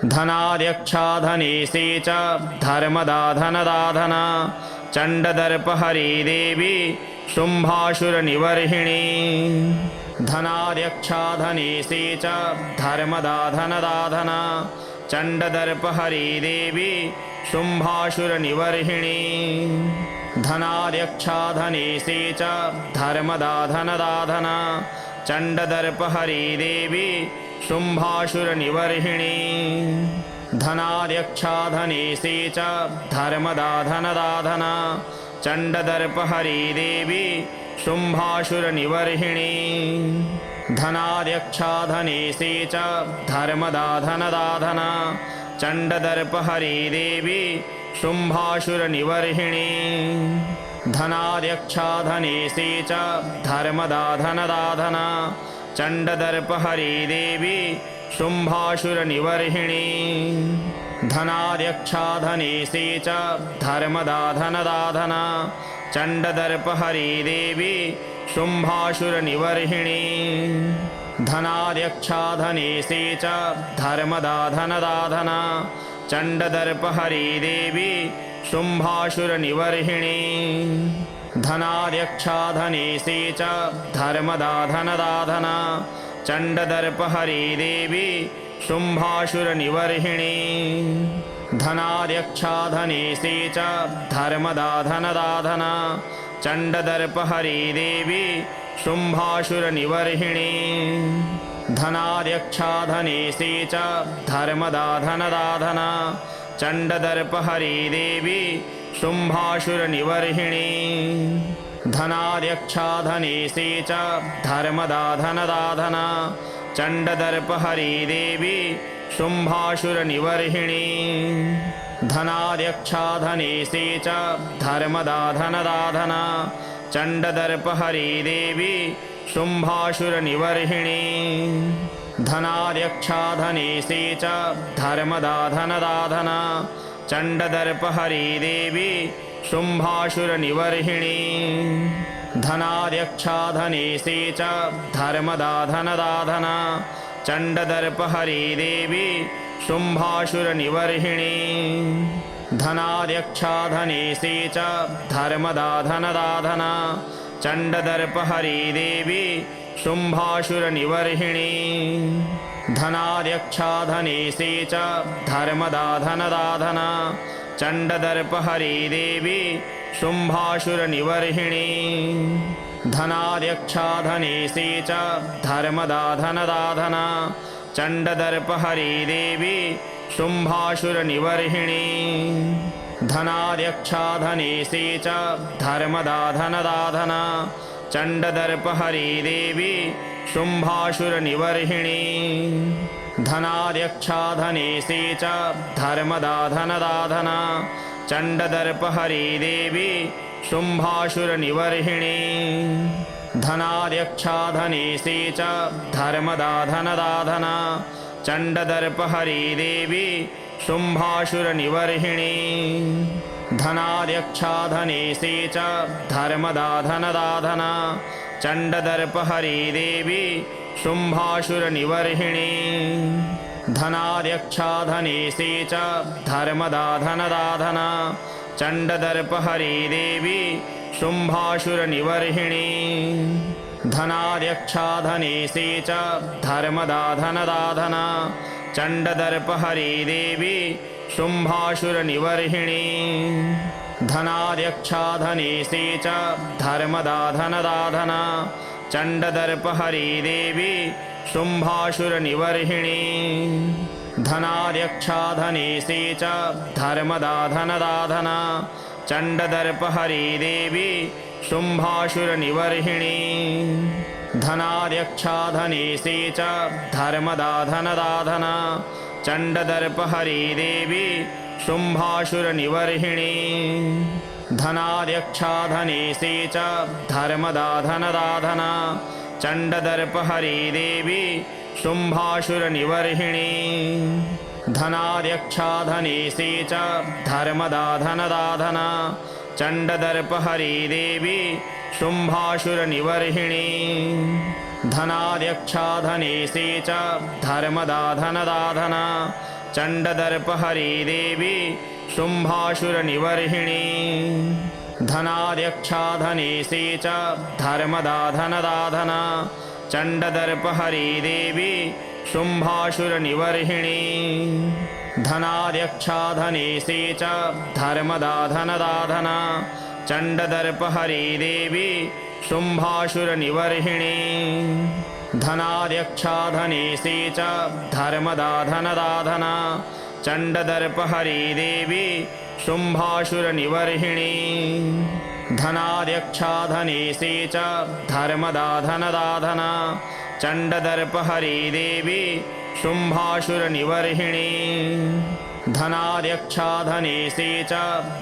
धनाध्यक्षा धनेशी च धर्मदा धनदाधना चण्डदर्पहरी देवी शुम्भासुरनिवर्हिणी धनाध्यक्षा धनेशी च धर्मदा धनदाधना चण्डदर्पहरी देवी शुम्भासुरनिवर्हिणी धनाध्यक्षा धनेशी च धर्मदा धनदाधना चण्डदर्पहरी देवी शुम्भासुरनिवर्हिणी धनाध्यक्षा धनेशी च धर्मदा धनदाधना चण्डदर्पहरी देवी शुम्भासुरनिवर्हिणी धनाध्यक्षा धनेशी च धर्मदा धनदाधना चण्डदर्पहरी देवी शुम्भासुरनिवर्हिणी धनाध्यक्षा धनेशी च धर्मदा धनदाधना चण्डदर्पहरी देवी शुम्भासुरनिवर्हिणी धनाध्यक्षा धनेशी च धर्मदा धनदाधना चण्डदर्पहरी देवी शुम्भासुरनिवर्हिणी धनाध्यक्षा धनेशी च धर्मदा धनदाधना चण्डदर्पहरी देवी शुम्भासुरनिवर्हिणी धनाध्यक्षा धनेशी च धर्मदा धनदाधना चण्डदर्पहरी देवी शुम्भासुरनिवर्हिणी धनाध्यक्षा धनेशी च धर्मदा धनदाधना चण्डदर्पहरी देवी शुम्भासुरनिवर्हिणी धनाध्यक्षा धनेशी च धर्मदा धनदाधना चण्डदर्पहरी देवी शुम्भासुरनिवर्हिणी धनाध्यक्षा धनेशी च धर्मदा धनदाधना चण्डदर्पहरी देवी शुम्भासुरनिवर्हिणी धनाध्यक्षा धनेशी च धर्मदा धनदाधना चण्डदर्पहरी देवी शुम्भासुरनिवर्हिणी धनाध्यक्षा धनेशी च धर्मदा धनदाधना चण्डदर्पहरी देवी शुम्भासुरनिवर्हिणी धनाध्यक्षा धनेशी च धर्मदा धनदाधना चण्डदर्पहरी देवी शुम्भासुरनिवर्हिणी धनाध्यक्षा धनेशी च धर्मदा धनदाधना चण्डदर्पहरी देवी शुम्भासुरनिवर्हिणी धनाध्यक्षा धनेशी च धर्मदा धनदाधना चण्डदर्पहरी देवी शुम्भासुरनिवर्हिणी धनाध्यक्षा धनेशी च धर्मदा धनदाधना चण्डदर्पहरी देवी शुम्भासुरनिवर्हिणी धनाध्यक्षा धनेशी च धर्मदा धनदाधना चण्डदर्पहरी देवी शुम्भासुरनिवर्हिणी धनाध्यक्षा धनेशी च धर्मदा धनदाधना चण्डदर्पहरी देवी शुम्भासुरनिवर्हिणी धनाध्यक्षा धनेशी च धर्मदा धनदाधना चण्डदर्पहरी देवी शुम्भासुरनिवर्हिणी धनाध्यक्षा धनेशी च धर्मदा धनदाधना चण्डदर्पहरी देवी शुम्भासुरनिवर्हिणी धनाध्यक्षा धनेशी च धर्मदा धनदाधना चण्डदर्पहरी देवी शुम्भासुरनिवर्हिणी धनाध्यक्षा धनेशी च धर्मदा धनदाधना चण्डदर्पहरी देवी शुम्भासुरनिवर्हिणी धनाध्यक्षा धनेशी च धर्मदा धनदाधना चण्डदर्पहरी देवी शुम्भासुरनिवर्हिणी धनाध्यक्षा धनेशी च धर्मदा धनदाधना चण्डदर्पहरी देवी शुम्भासुरनिवर्हिणी धनाध्यक्षा धनेशी च धर्मदा धनदाधना चण्डदर्पहरी देवी शुम्भासुरनिवर्हिणी धनाध्यक्षा धनेशी च धर्मदा धनदाधना चण्डदर्पहरी देवी शुम्भासुरनिवर्हिणी धनाध्यक्षा धनेशी च धर्मदा धनदाधना चण्डदर्पहरी देवी शुम्भासुरनिवर्हिणी धनाध्यक्षा धनेशी च धर्मदा धनदाधना चण्डदर्पहरी देवी शुम्भासुरनिवर्हिणी धनाध्यक्षा धनेशी च धर्मदा धनदाधना चण्डदर्पहरी देवी शुम्भासुरनिवर्हिणी धनाध्यक्षा धनेशी च धर्मदा धनदाधना चण्डदर्पहरी देवी शुम्भासुरनिवर्हिणी धनाध्यक्षा धनेशी च धर्मदा धनदाधना चण्डदर्पहरी देवी शुम्भासुरनिवर्हिणी धनाध्यक्षा धनेशी च धर्मदा धनदाधना चण्डदर्पहरी देवी शुम्भासुरनिवर्हिणी धनाध्यक्षा धनेशी च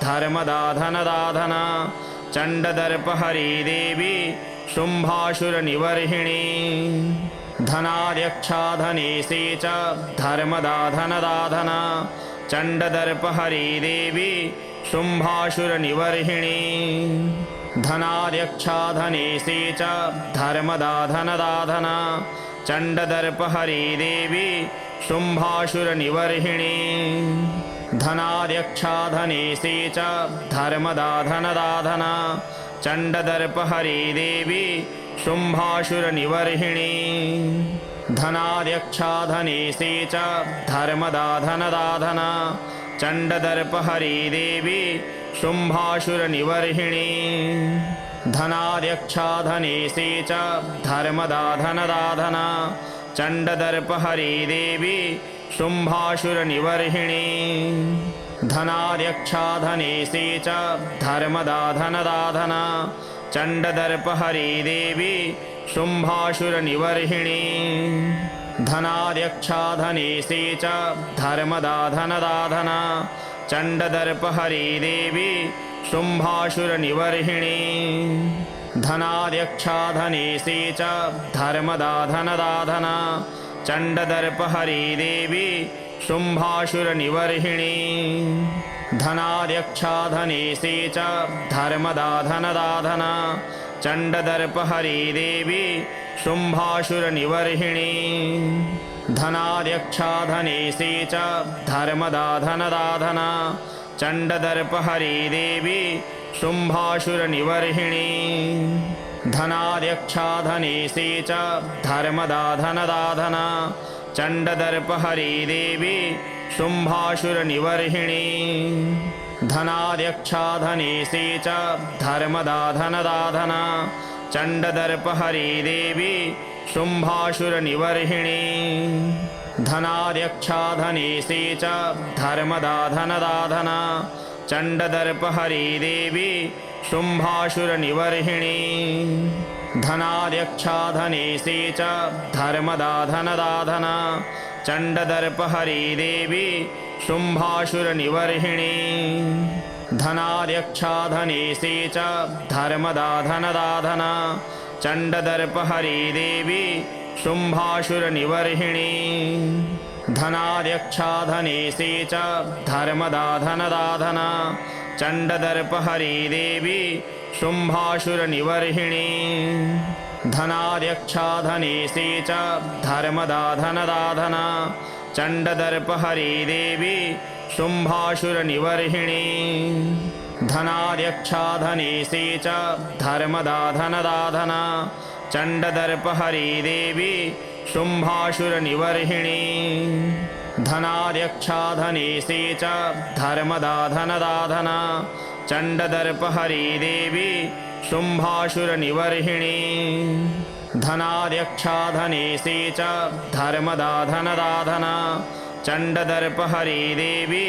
धर्मदा धनदाधना चण्डदर्पहरी देवी शुम्भासुरनिवर्हिणी धनाध्यक्षा धनेशी च धर्मदा धनदाधना चण्डदर्पहरी देवी शुम्भासुरनिवर्हिणी धनाध्यक्षा धनेशी च धर्मदा धनदाधना चण्डदर्पहरी देवी शुम्भासुरनिवर्हिणी धनाध्यक्षा धनेशी च धर्मदा धनदाधना चण्डदर्पहरी देवी शुम्भासुरनिवर्हिणी धनाध्यक्षा धनेशी च धर्मदा धनदाधना चण्डदर्पहरी देवी शुम्भासुरनिवर्हिणी धनाध्यक्षा धनेशी च धर्मदा धनदाधना चण्डदर्पहरी देवी शुम्भासुरनिवर्हिणी धनाध्यक्षा धनेशी च धर्मदा धनदाधना चण्डदर्पहरी देवी शुम्भासुरनिवर्हिणी धनाध्यक्षा धनेशी च धर्मदा धनदाधना चण्डदर्पहरी देवी शुम्भासुरनिवर्हिणी धनाध्यक्षा धनेशी च धर्मदा धनदाधना चण्डदर्पहरी देवी शुम्भासुरनिवर्हिणी धनाध्यक्षा धनेशी च धर्मदा धनदाधना चण्डदर्पहरी देवी शुम्भासुरनिवर्हिणी धनाध्यक्षा धनेशी च धर्मदा धनदाधना चण्डदर्पहरी देवी शुम्भासुरनिवर्हिणी धनाध्यक्षा धनेशी च धर्मदा धनदाधना चण्डदर्पहरी देवी शुम्भासुरनिवर्हिणी धनाध्यक्षा धनेशी च धर्मदा धनदाधना चण्डदर्पहरी देवी शुम्भासुरनिवर्हिणी धनाध्यक्षा धनेशी च धर्मदा धनदाधना चण्डदर्पहरी देवी शुम्भासुरनिवर्हिणी धनाध्यक्षा धनेशी च धर्मदा धनदाधना चण्डदर्पहरी देवी शुम्भासुरनिवर्हिणी धनाध्यक्षा धनेशी च धर्मदा धनदाधना चण्डदर्पहरी देवी शुम्भासुरनिवर्हिणी धनाध्यक्षा धनेशी च धर्मदा धनदाधना चण्डदर्पहरी देवी शुम्भासुरनिवर्हिणी धनाध्यक्षा धनेशी च धर्मदा धनदाधना चण्डदर्पहरी देवी शुम्भासुरनिवर्हिणी धनाध्यक्षा धनेशी च धर्मदा धनदाधना चण्डदर्पहरी देवी शुम्भासुरनिवर्हिणी धनाध्यक्षा धनेशी च धर्मदा धनदाधना चण्डदर्पहरी देवी शुम्भासुरनिवर्हिणी धनाध्यक्षा धनेशी च धर्मदा धनदाधना चण्डदर्पहरी देवी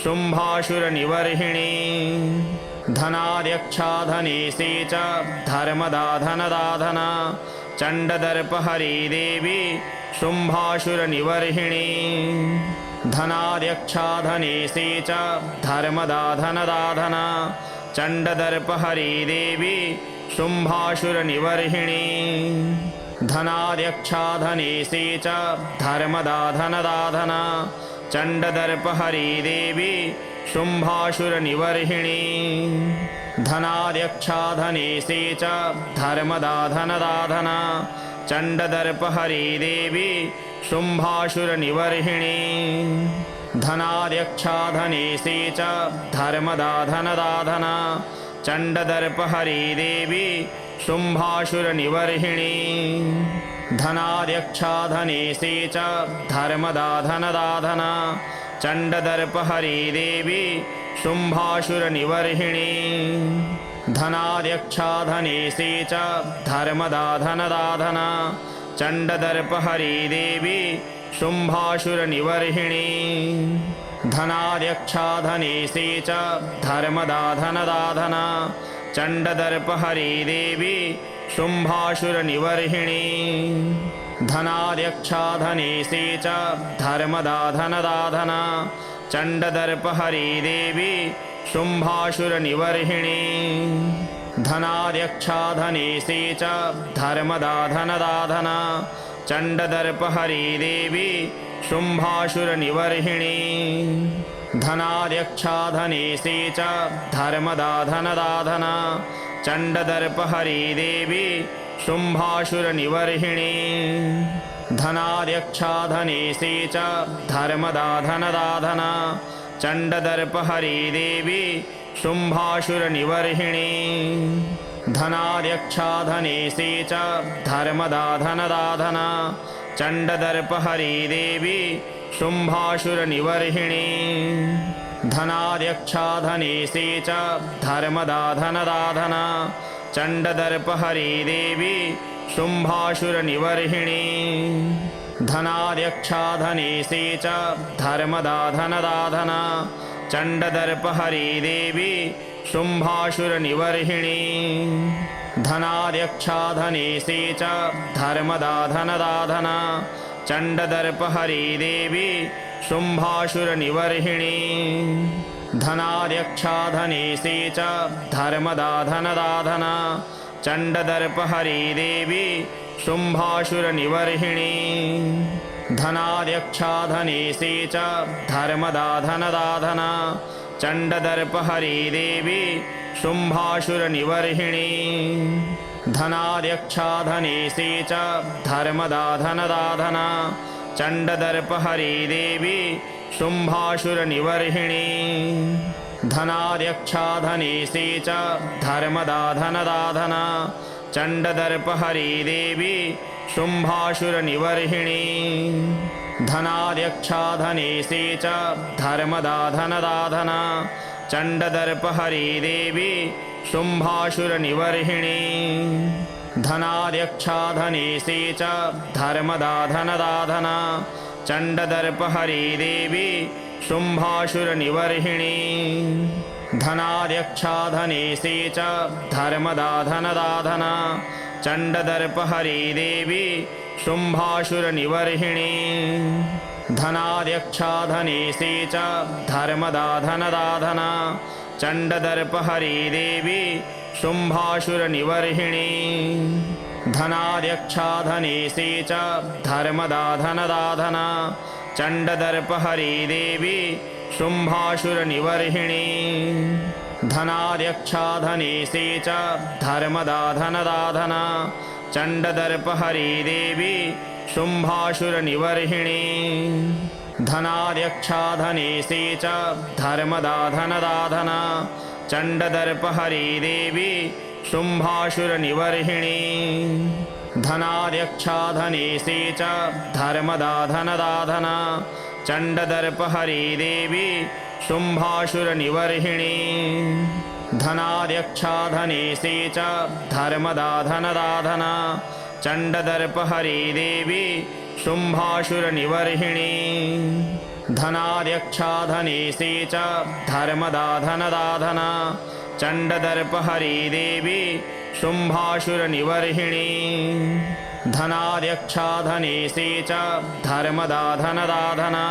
शुम्भासुरनिवर्हिणी धनाध्यक्षा धनेशी च धर्मदा धनदाधना चण्डदर्पहरी देवी शुम्भासुरनिवर्हिणी धनाध्यक्षा धनेशी च धर्मदा धनदाधना चण्डदर्पहरी देवी शुम्भासुरनिवर्हिणी धनाध्यक्षा धनेशी च धर्मदा धनदाधना चण्डदर्पहरी देवी शुम्भासुरनिवर्हिणी धनाध्यक्षा धनेशी च धर्मदा धनदाधना चण्डदर्पहरी देवी शुम्भासुरनिवर्हिणी धनाध्यक्षा धनेशी च धर्मदा धनदाधना चण्डदर्पहरी देवी शुम्भासुरनिवर्हिणी धनाध्यक्षा धनेशी च धर्मदा धनदाधना चण्डदर्पहरी देवी शुम्भासुरनिवर्हिणी धनाध्यक्षा धनेशी च धर्मदा धनदाधना चण्डदर्पहरी देवी शुम्भासुरनिवर्हिणी धनाध्यक्षा धनेशी च धर्मदा धनदाधना चण्डदर्पहरी देवी शुम्भासुरनिवर्हिणी धनाध्यक्षा धनेशी च धर्मदा धनदाधना चण्डदर्पहरी देवी शुम्भासुरनिवर्हिणी धनाध्यक्षा धनेशी च धर्मदा धनदाधना चण्डदर्पहरी देवी शुम्भासुरनिवर्हिणी धनाध्यक्षा धनेशी च धर्मदा धनदाधना चण्डदर्पहरी देवी शुम्भासुरनिवर्हिणी धनाध्यक्षा धनेशी च धर्मदा धनदाधना चण्डदर्पहरी देवी शुम्भासुरनिवर्हिणी धनाध्यक्षा धनेशी च धर्मदा धनदाधना चण्डदर्पहरी देवी शुम्भासुरनिवर्हिणी धनाध्यक्षा धनेशी च धर्मदा धनदाधना चण्डदर्पहरी देवी शुम्भासुरनिवर्हिणी धनाध्यक्षा धनेशी च धर्मदा धनदाधना चण्डदर्पहरी देवी शुम्भासुरनिवर्हिणी धनाध्यक्षा धनेशी च धर्मदा धनदाधना चण्डदर्पहरी देवी शुम्भासुरनिवर्हिणी धनाध्यक्षा धनेशी च धर्मदा धनदाधना चण्डदर्पहरी देवी शुम्भासुरनिवर्हिणी धनाध्यक्षा धनेशी च धर्मदा धनदाधना चण्डदर्पहरी देवी शुम्भासुरनिवर्हिणी धनाध्यक्षा धनेशी च धर्मदा धनदाधना चण्डदर्पहरी देवी शुम्भासुरनिवर्हिणी धनाध्यक्षा धनेशी च धर्मदा धनदाधना चण्डदर्पहरी देवी शुम्भासुरनिवर्हिणी धनाध्यक्षा धनेशी च धर्मदा धनदाधना चण्डदर्पहरी देवी शुम्भासुरनिवर्हिणी धनाध्यक्षा धनेशी च धर्मदा धनदाधना चण्डदर्पहरी देवी शुम्भासुरनिवर्हिणी धनाध्यक्षा धनेशी च धर्मदा धनदाधना चण्डदर्पहरी देवी शुम्भासुरनिवर्हिणी धनाध्यक्षा धनेशी च धर्मदा धनदाधना चण्डदर्पहरी देवी शुम्भासुरनिवर्हिणी धनाध्यक्षा धनेशी च धर्मदा धनदाधना चण्डदर्पहरी देवी शुम्भासुरनिवर्हिणी धनाध्यक्षा धनेशी च धर्मदा धनदाधना चण्डदर्पहरी देवी शुम्भासुरनिवर्हिणी धनाध्यक्षा धनेशी च धर्मदा धनदाधना चण्डदर्पहरी देवी शुम्भासुरनिवर्हिणी धनाध्यक्षा धनेशी च धर्मदा धनदाधना चण्डदर्पहरी देवी शुम्भासुरनिवर्हिणी धनाध्यक्षा धनेशी च धर्मदा धनदाधना चण्डदर्पहरी देवी शुम्भासुरनिवर्हिणी धनाध्यक्षा धनेशी च धर्मदा धनदाधना चण्डदर्पहरी देवी शुम्भासुरनिवर्हिणी धनाध्यक्षा धनेशी च धर्मदा धनदाधना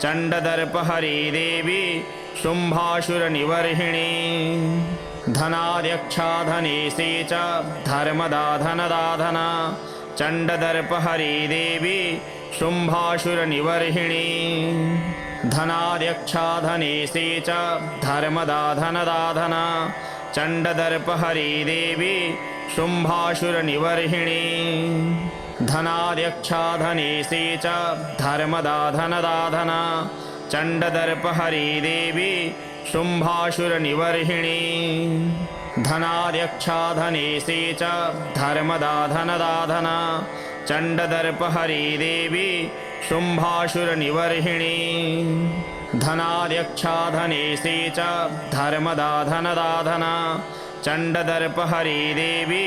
चण्डदर्पहरी देवी शुम्भासुरनिवर्हिणी धनाध्यक्षा धनेशी च धर्मदा धनदाधना चण्डदर्पहरी देवी शुम्भासुरनिवर्हिणी धनाध्यक्षा धनेशी च धर्मदा धनदाधना चण्डदर्पहरी देवी शुम्भासुरनिवर्हिणी धनाध्यक्षा धनेशी च धर्मदा धनदाधना चण्डदर्पहरी देवी शुम्भासुरनिवर्हिणी धनाध्यक्षा धनेशी च धर्मदा धनदाधना चण्डदर्पहरी देवी शुम्भासुरनिवर्हिणी धनाध्यक्षा धनेशी च धर्मदा धनदाधना चण्डदर्पहरी देवी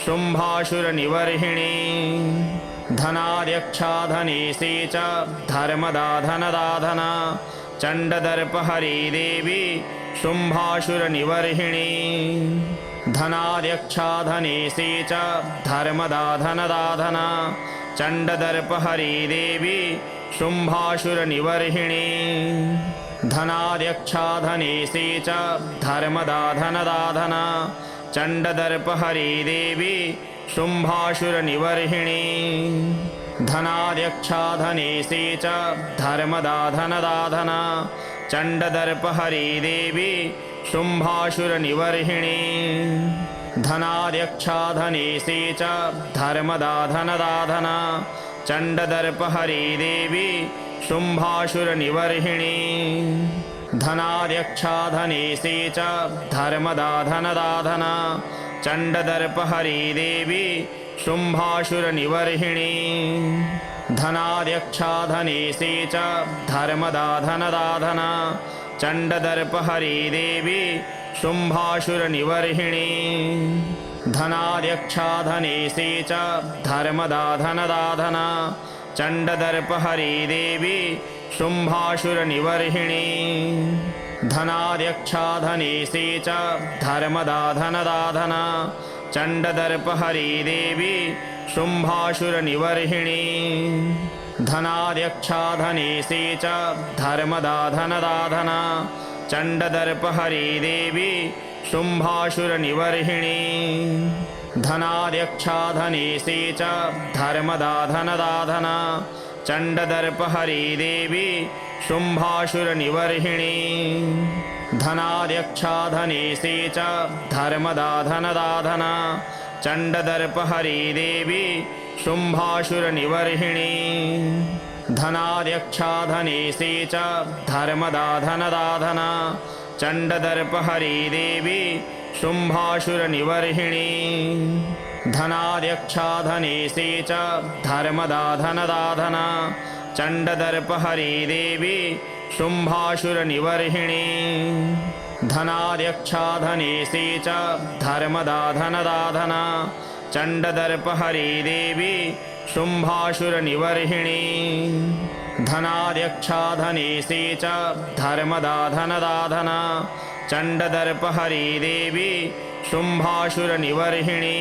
शुम्भासुरनिवर्हिणी धनाध्यक्षा धनेशी च धर्मदा धनदाधना चण्डदर्पहरी देवी शुम्भासुरनिवर्हिणी धनाध्यक्षा धनेशी च धर्मदा धनदाधना चण्डदर्पहरी देवी शुम्भासुरनिवर्हिणी धनाध्यक्षा धनेशी च धर्मदा धनदाधना चण्डदर्पहरी देवी शुम्भासुरनिवर्हिणी धनाध्यक्षा धनेशी च धर्मदा धनदाधना चण्डदर्पहरी देवी शुम्भासुरनिवर्हिणी धनाध्यक्षा धनेशी च धर्मदा धनदाधना चण्डदर्पहरी देवी शुम्भासुरनिवर्हिणी धनाध्यक्षा धनेशी च धर्मदा धनदाधना चण्डदर्पहरी देवी शुम्भासुरनिवर्हिणी धनाध्यक्षा धनेशी च धर्मदा धनदाधना चण्डदर्पहरी देवी शुम्भासुरनिवर्हिणी धनाध्यक्षा धनेशी च धर्मदा धनदाधना चण्डदर्पहरी देवी शुम्भासुरनिवर्हिणी धनाध्यक्षा धनेशी च धर्मदा धनदाधना चण्डदर्पहरी देवी शुम्भासुरनिवर्हिणी धनाध्यक्षा धनेशी च धर्मदा धनदाधना चण्डदर्पहरी देवी शुम्भासुरनिवर्हिणी धनाध्यक्षा धनेशी च धर्मदा धनदाधना चण्डदर्पहरी देवी शुम्भासुरनिवर्हिणी धनाध्यक्षा धनेशी च धर्मदा धनदाधना चण्डदर्पहरी देवी शुम्भासुरनिवर्हिणी धनाध्यक्षा धनेशी च धर्मदा धनदाधना चण्डदर्पहरी देवी शुम्भासुरनिवर्हिणी धनाध्यक्षा धनेशी च धर्मदा धनदाधना चण्डदर्पहरी देवी शुम्भासुरनिवर्हिणी धनाध्यक्षा धनेशी च धर्मदा धनदाधना चण्डदर्पहरी देवी शुम्भासुरनिवर्हिणी धनाध्यक्षा धनेशी च धर्मदा धनदाधना चण्डदर्पहरी देवी शुम्भासुरनिवर्हिणी